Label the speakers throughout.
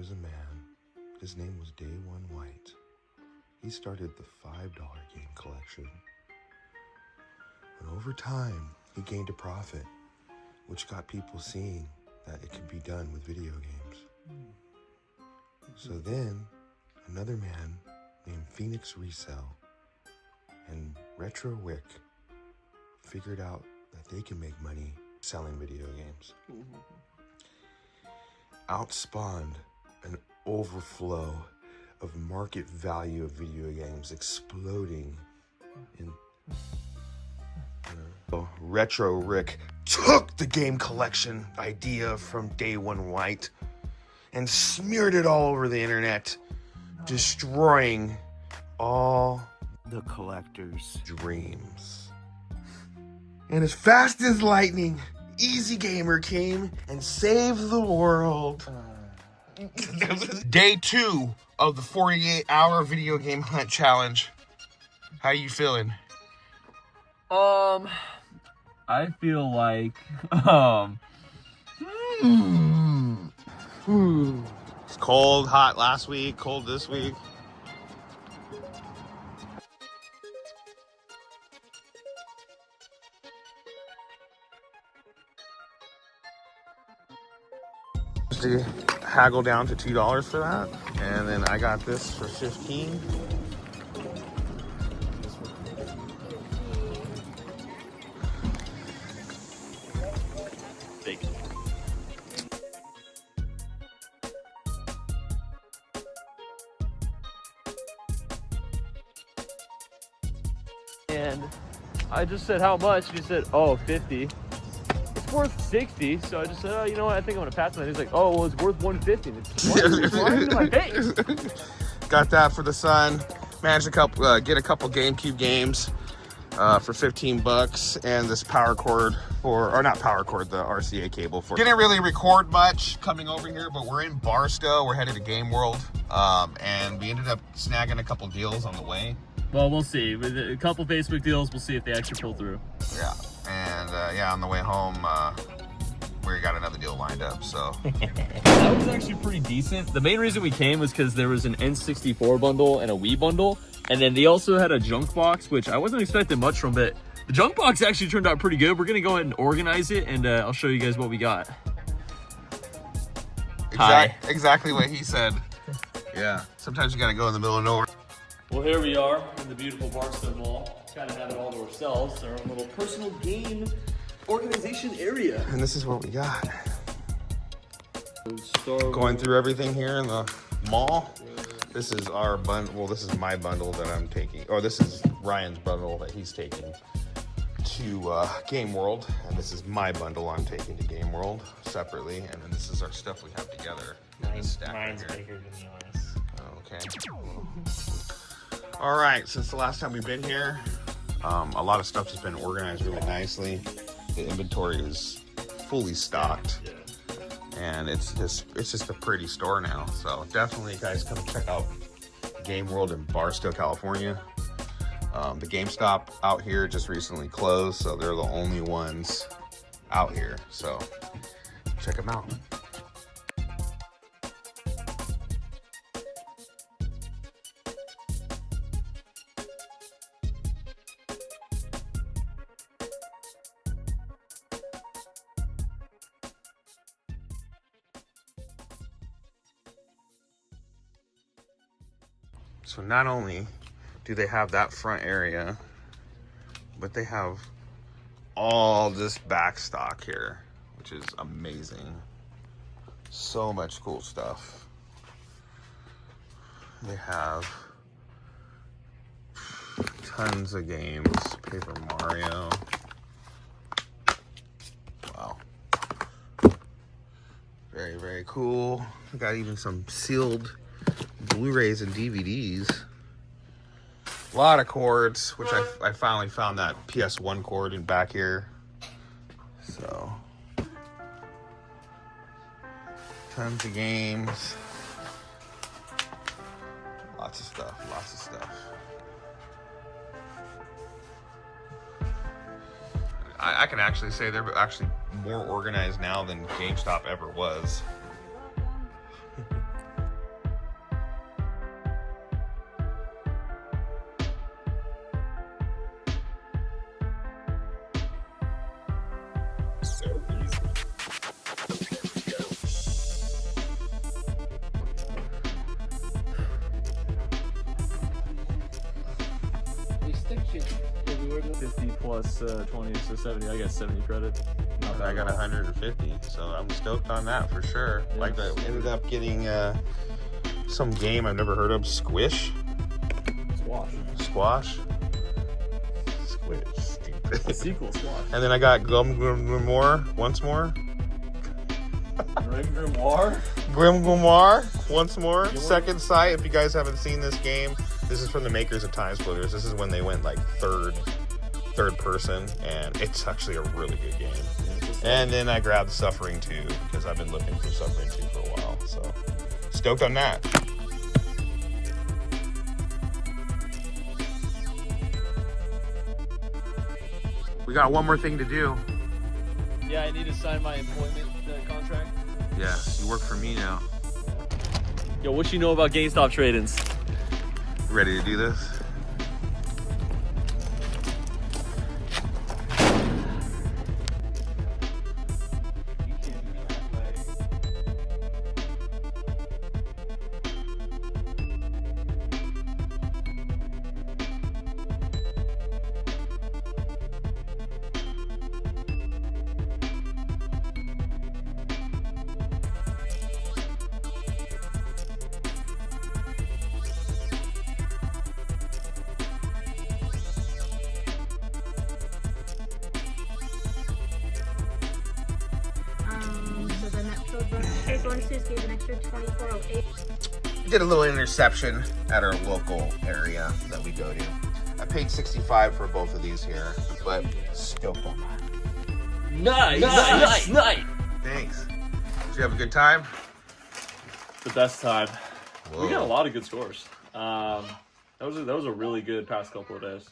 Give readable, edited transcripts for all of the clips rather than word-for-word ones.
Speaker 1: was a man. His name was Day One White. He started the $5 game collection. And over time, he gained a profit, which got people seeing that it could be done with video games. So then, another man named Phoenix Resell and Retro Wick figured out that they can make money selling video games. Outspawned an overflow of market value of video games exploding in Retro Rick took the game collection idea from Day One White and smeared it all over the internet, destroying all the collector's dreams. And as fast as lightning, Easy Gamer came and saved the world. Day 2 of the 48-hour video game hunt challenge. How you feeling?
Speaker 2: I feel like,
Speaker 1: It's cold, hot last week, cold this week. To haggle down to $2 for that, and then I got this for $15.
Speaker 2: and I just said how much, and he said, oh, 50. It's worth 60, so I just said, oh, you know what, I think I'm gonna pass on it. He's like, oh, well, it's worth 150. And it's flying in my face.
Speaker 1: Got that for the son. Managed to get a couple GameCube games for $15, and this power cord or not power cord, the RCA cable for. Didn't really record much coming over here, but we're in Barstow. We're headed to Game World, and we ended up snagging a couple deals on the way.
Speaker 2: Well, we'll see. With a couple Facebook deals, we'll see if they actually pull through.
Speaker 1: Yeah, and yeah, on the way home, we got another deal lined up, so.
Speaker 2: That was actually pretty decent. The main reason we came was because there was an N64 bundle and a Wii bundle, and then they also had a junk box, which I wasn't expecting much from, but the junk box actually turned out pretty good. We're gonna go ahead and organize it, and I'll show you guys what we got.
Speaker 1: Exactly what he said. Yeah, sometimes you gotta go in the middle of nowhere.
Speaker 2: Well, here we are in the beautiful Barstow Mall. Kind of have it all to ourselves, our own little personal game organization area.
Speaker 1: And this is what we got.
Speaker 2: Going
Speaker 1: Going through everything here in the mall. This is our bundle. Well, this is my bundle that I'm taking, or this is Ryan's bundle that he's taking to Game World, and this is my bundle I'm taking to Game World separately, and then this is our stuff we have together.
Speaker 3: Mine's bigger than yours.
Speaker 1: Okay. All right, since the last time we've been here, a lot of stuff has been organized really nicely. The inventory is fully stocked, and it's just a pretty store now. So definitely, guys, come check out Game World in Barstow, California. The GameStop out here just recently closed, so they're the only ones out here. So check them out. So not only do they have that front area, but they have all this back stock here, which is amazing. So much cool stuff. They have tons of games. Paper Mario. Wow. Very, very cool. We got even some sealed Blu-rays and DVDs. A lot of cords, which I finally found that PS1 cord in back here. So, tons of games. Lots of stuff. I can actually say they're actually more organized now than GameStop ever was.
Speaker 4: section.
Speaker 2: 50 plus 20, so 70. I got 70 credit.
Speaker 1: I got 150, so I'm stoked on that for sure.
Speaker 2: Yeah.
Speaker 1: Like, I ended up getting some game I've never heard of, Squish. Squash. Squish. Stupid.
Speaker 2: The sequel Squash.
Speaker 1: And then I got Grimoire once more. Grimoire once more. Second Sight. If you guys haven't seen this game, this is from the makers of Time Splitters. This is when they went like third person, and it's actually a really good game. And then I grabbed Suffering 2 because I've been looking for Suffering 2 for a while. So stoked on that. We got one more thing to do.
Speaker 2: Yeah, I need to sign my employment contract.
Speaker 1: Yeah, you work for me now.
Speaker 2: Yo, what you know about GameStop trade-ins?
Speaker 1: Ready to do this?
Speaker 5: So the net code bonuses gave an extra 2408.
Speaker 1: Did a little interception at our local area that we go to. I paid 65 for both of these here, but stoked on that.
Speaker 2: Nice.
Speaker 1: Thanks. Did you have a good time?
Speaker 2: The best time.
Speaker 1: Whoa.
Speaker 2: We got a lot of good scores. That was a really good past couple of days.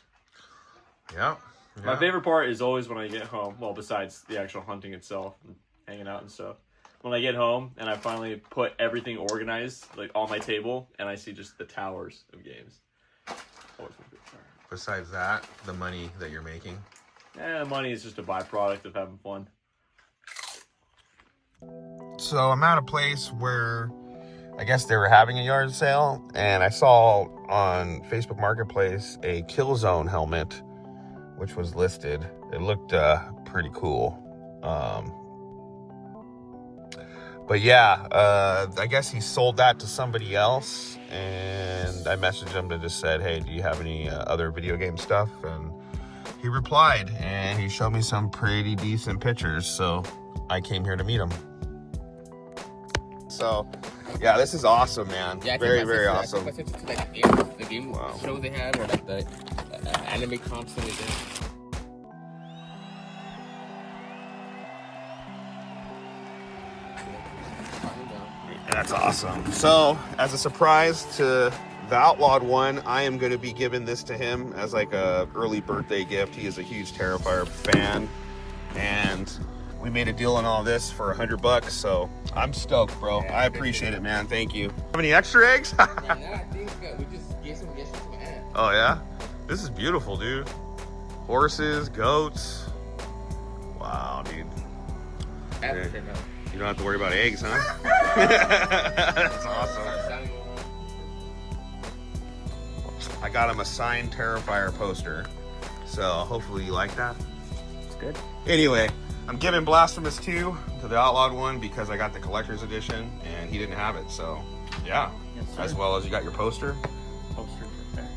Speaker 1: Yeah.
Speaker 2: My favorite part is always when I get home. Well, besides the actual hunting itself and hanging out and stuff. When I get home and I finally put everything organized, like on my table, and I see just the towers of games. Always my favorite part.
Speaker 1: Besides that, the money that you're making.
Speaker 2: Money is just a byproduct of having fun.
Speaker 1: So I'm at a place where I guess they were having a yard sale, and I saw on Facebook Marketplace a Killzone helmet, which was listed. It looked pretty cool. But yeah, I guess he sold that to somebody else, and I messaged him to just said, hey, do you have any other video game stuff? And he replied, and he showed me some pretty decent pictures, so I came here to meet him. So, yeah, this is awesome, man.
Speaker 4: Yeah,
Speaker 1: very, very awesome.
Speaker 4: I sent it to like the game show they had, or like the anime comps that they did.
Speaker 1: That's awesome. So, as a surprise to the Outlawed one, I am going to be giving this to him as like a early birthday gift. He is a huge Terrifier fan, and we made a deal on all this for $100, so I'm stoked, bro.
Speaker 4: Yeah,
Speaker 1: I appreciate it, man. Thank you. Have any extra eggs?
Speaker 4: Right now, I think we just gave some gifts to my aunt.
Speaker 1: Oh, yeah? This is beautiful, dude. Horses, goats. Wow, dude.
Speaker 4: After
Speaker 1: Yeah.
Speaker 4: now.
Speaker 1: You don't have to worry about eggs, huh? That's awesome. I got him a signed Terrifier poster, so hopefully you like that.
Speaker 2: It's good.
Speaker 1: Anyway, I'm giving Blasphemous 2 to the Outlawed one because I got the collector's edition and he didn't have it, so yeah.
Speaker 2: Yes, sir.
Speaker 1: As well as you got your poster.
Speaker 2: Poster right there.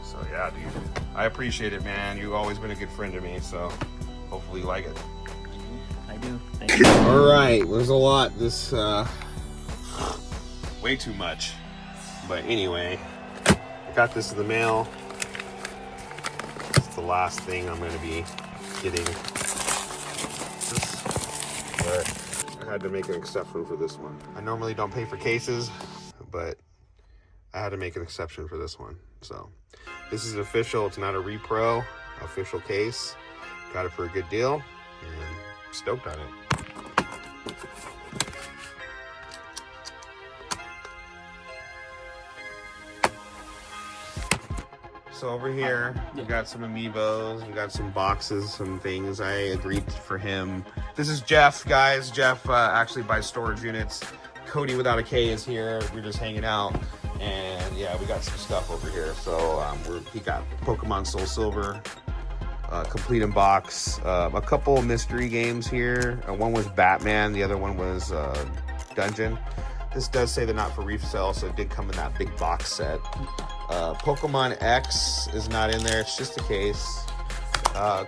Speaker 1: So yeah, dude. I appreciate it, man. You've always been a good friend to me, so hopefully you like it.
Speaker 2: I do. Thank you.
Speaker 1: All right, there's a lot. This, way too much. But anyway, I got this in the mail. It's the last thing I'm going to be getting. But I had to make an exception for this one. I normally don't pay for cases, but I had to make an exception for this one. So this is official. It's not a repro. Official case. Got it for a good deal. And stoked on it. So over here, we got some amiibos, we got some boxes, some things. I agreed for him. This is Jeff, guys. Jeff actually buys storage units. Cody without a K is here. We're just hanging out. And yeah, we got some stuff over here. So he got Pokemon Soul Silver, complete in box. A couple mystery games here. One was Batman, the other one was Dungeon. This does say they're not for resale, so it did come in that big box set. Pokemon X is not in there, it's just a case.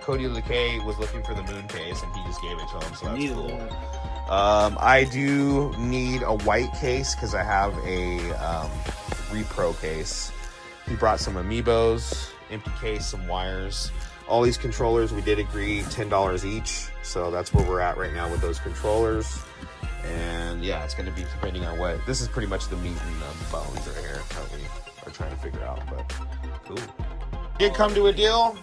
Speaker 1: Cody the K was looking for the moon case and he just gave it to him, so that's cool. I do need a white case because I have a repro case. He brought some amiibos, empty case, some wires. All these controllers, we did agree $10 each, so that's where we're at right now with those controllers. And yeah, it's going to be depending on what. This is pretty much the meat and bones right here that we are trying to figure out, but cool. Did come to a deal.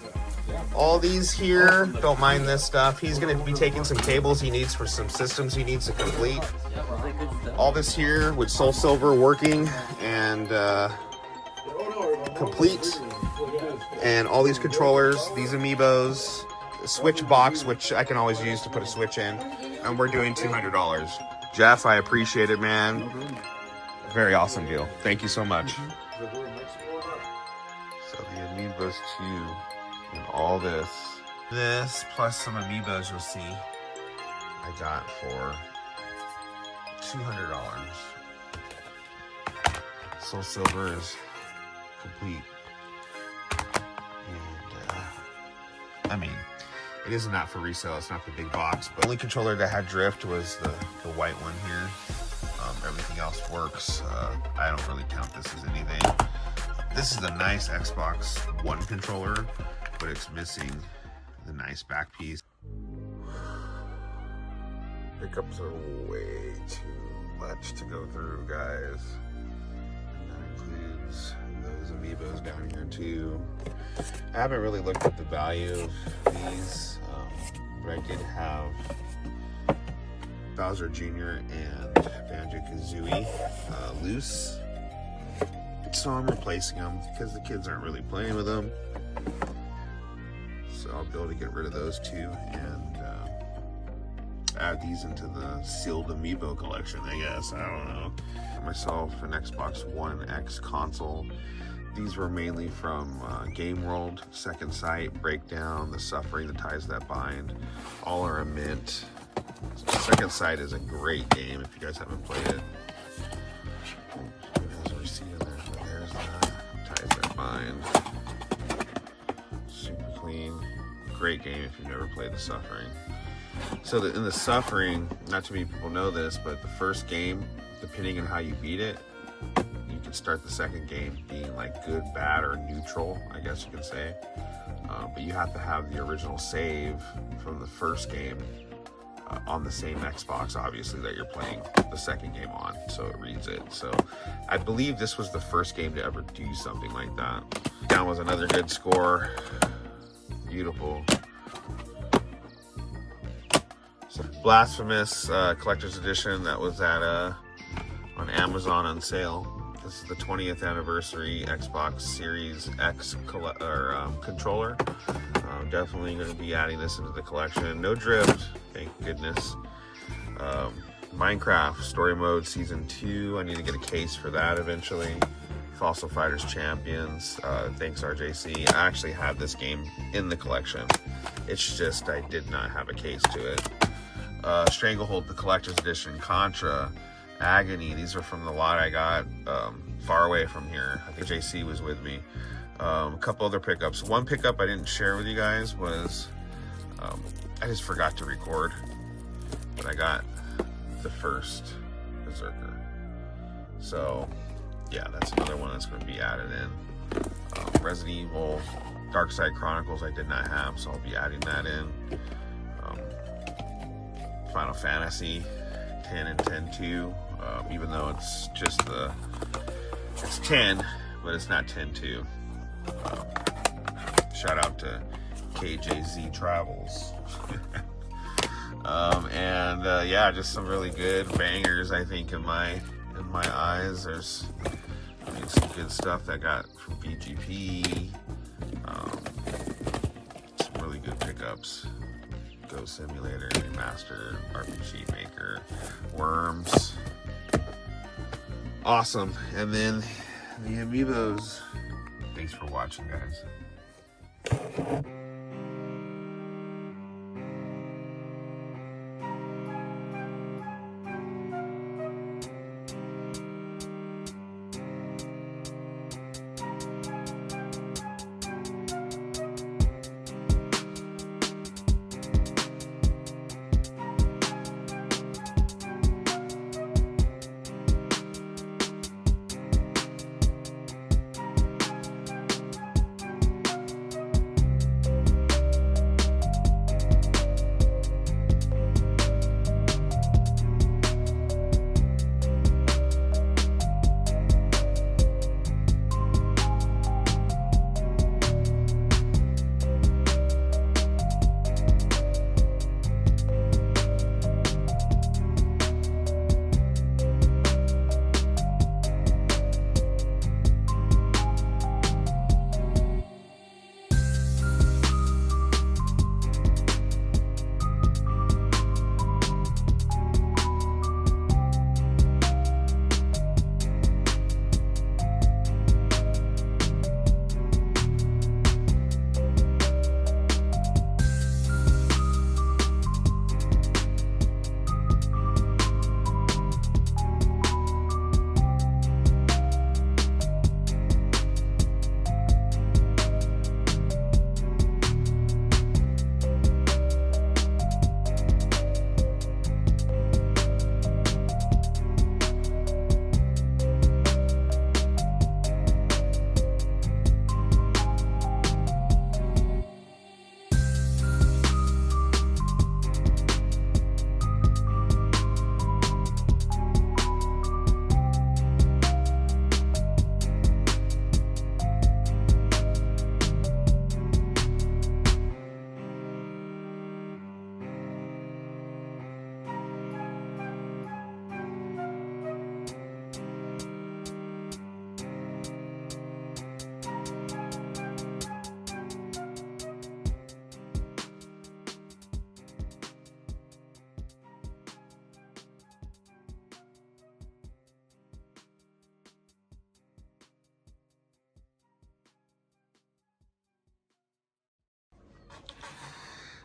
Speaker 1: All these here, don't mind this stuff. He's going to be taking some cables he needs for some systems he needs to complete. All this here with Soul Silver working and complete. And all these controllers, these amiibos, switch box, which I can always use to put a switch in. And we're doing $200. Jeff, I appreciate it, man. Very awesome deal. Thank you so much. So the amiibos too, and all this. This plus some amiibos you'll see I got for $200. Soul Silver is complete. And I mean, it is not for resale. It's not the big box. But the only controller that had drift was the white one here. Everything else works. I don't really count this as anything. This is a nice Xbox One controller, but it's missing the nice back piece. Pickups are way too much to go through, guys. And that includes those amiibos down here too. I haven't really looked at the value of these, but I did have Bowser Jr. and Banjo-Kazooie loose. So I'm replacing them because the kids aren't really playing with them. So I'll be able to get rid of those two and add these into the sealed amiibo collection, I guess. I don't know. For myself, an Xbox One X console. These were mainly from Game World, Second Sight, Breakdown, The Suffering, The Ties That Bind. All are a mint. Second Sight is a great game if you guys haven't played it. There's a receipt in there. There's that. Ties That Bind. Super clean. Great game if you've never played The Suffering. So in The Suffering, not too many people know this, but the first game, depending on how you beat it, you can start the second game being like good, bad, or neutral, I guess you can say. But you have to have the original save from the first game on the same Xbox, obviously, that you're playing the second game on, so it reads it. So I believe this was the first game to ever do something like that. Down was another good score. Beautiful. So Blasphemous Collector's Edition that was at on Amazon on sale. This is the 20th anniversary Xbox Series X controller. Definitely going to be adding this into the collection. No drift, thank goodness. Minecraft Story Mode Season 2. I need to get a case for that eventually. Fossil Fighters Champions. Thanks RJC. I actually have this game in the collection. It's just I did not have a case to it. Stranglehold, the Collector's Edition. Contra. Agony. These are from the lot I got far away from here. I think JC was with me. A couple other pickups. One pickup I didn't share with you guys was I just forgot to record, but I got the first Berserker. So yeah, that's another one that's going to be added in. Resident Evil Dark Side Chronicles I did not have, so I'll be adding that in. Final Fantasy 10 and 10-2, even though it's just it's 10, but it's not 10-2. Shout out to KJZ Travels. Yeah, just some really good bangers, I think, in my eyes. There's some good stuff that I got from BGP. Some really good pickups. Ghost Simulator, Remaster, RPG Maker, Worms. Awesome. And then the amiibos. Thanks for watching, guys.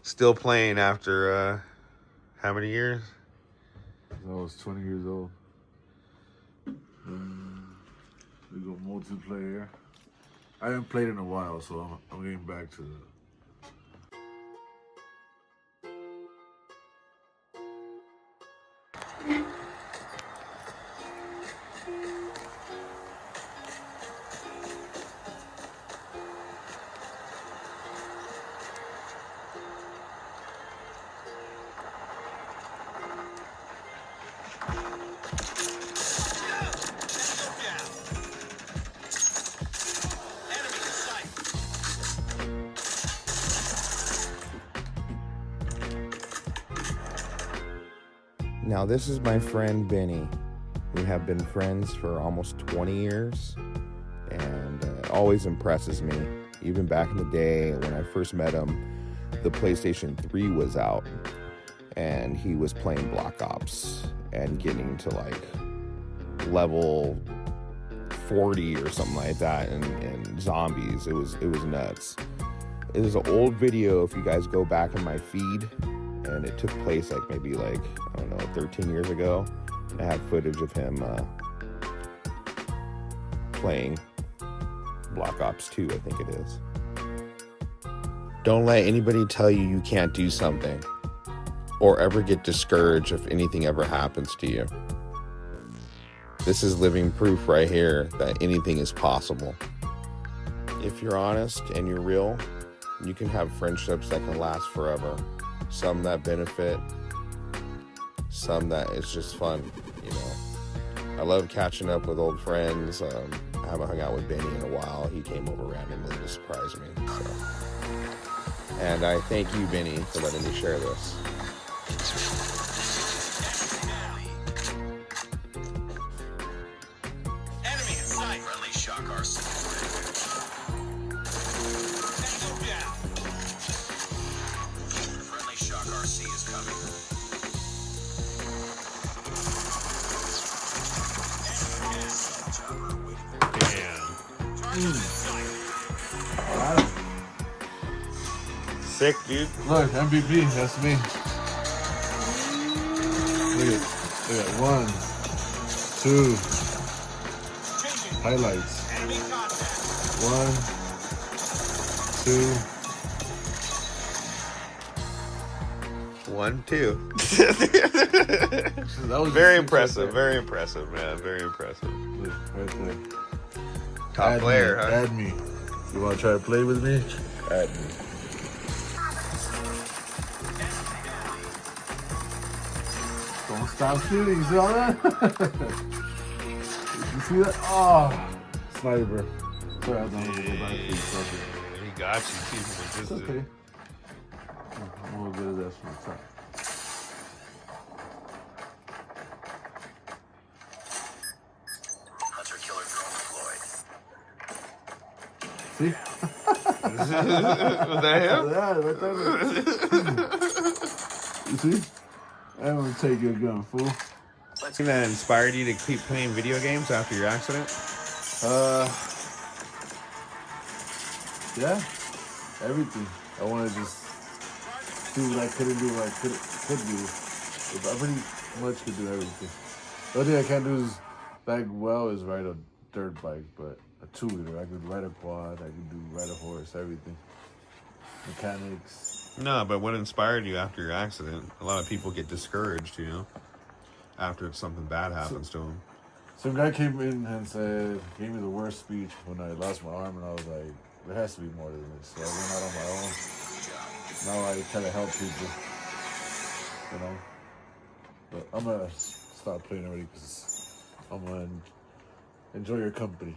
Speaker 1: Still playing after how many years?
Speaker 6: I was 20 years old. We go multiplayer. I haven't played in a while, so I'm getting back to it.
Speaker 1: Now this is my friend Benny. We have been friends for almost 20 years, and it always impresses me. Even back in the day when I first met him, the PlayStation 3 was out, and he was playing Black Ops and getting to like level 40 or something like that, and zombies. It was nuts. It is an old video if you guys go back in my feed, and it took place like maybe like, I don't know, 13 years ago. And I have footage of him playing Black Ops 2, I think it is. Don't let anybody tell you you can't do something, or ever get discouraged if anything ever happens to you. This is living proof right here that anything is possible. If you're honest and you're real, you can have friendships that can last forever. Some that benefit, some that is just fun, you know. I love catching up with old friends. I haven't hung out with Benny in a while. He came over randomly to surprise me. So. And I thank you, Benny, for letting me share this.
Speaker 7: Enemy in sight. Friendly shock RC. Tango down. Friendly shock RC is coming.
Speaker 3: Damn.
Speaker 1: Sick, dude.
Speaker 6: Look, MVP, that's me. Look at 1, 2 highlights. 1, 2.
Speaker 1: 1, 2.
Speaker 6: That was
Speaker 1: Very
Speaker 6: just
Speaker 1: impressive.
Speaker 6: right
Speaker 1: Very impressive, man. Very impressive.
Speaker 6: there. Right there.
Speaker 1: Top
Speaker 6: Add
Speaker 1: player,
Speaker 6: me,
Speaker 1: huh?
Speaker 6: Add me. You want to try to play with me? Add me. Don't stop shooting, see all that? You see that? Oh, sniper. Sorry, I don't know go back to you.
Speaker 1: He got you.
Speaker 6: It's okay. I'm gonna get his ass from the top.
Speaker 7: Hunter killer drone deployed.
Speaker 6: See?
Speaker 1: Was that him?
Speaker 6: Yeah, right there. You see? I'm gonna take your gun, fool.
Speaker 1: Something that inspired you to keep playing video games after your accident?
Speaker 6: Yeah, everything. I want to just do what I couldn't do, what I could do. I pretty much could do everything. The only thing I can't do is that well is ride a dirt bike, but a 2-wheeler. I could ride a quad. I could ride a horse. Everything. Mechanics.
Speaker 1: No, but what inspired you after your accident? A lot of people get discouraged, after something bad happens to them.
Speaker 6: Some guy came in and gave me the worst speech when I lost my arm, and I was like, there has to be more than this. So I went out on my own. Now I try to help people, But I'm going to stop playing already because I'm going to enjoy your company.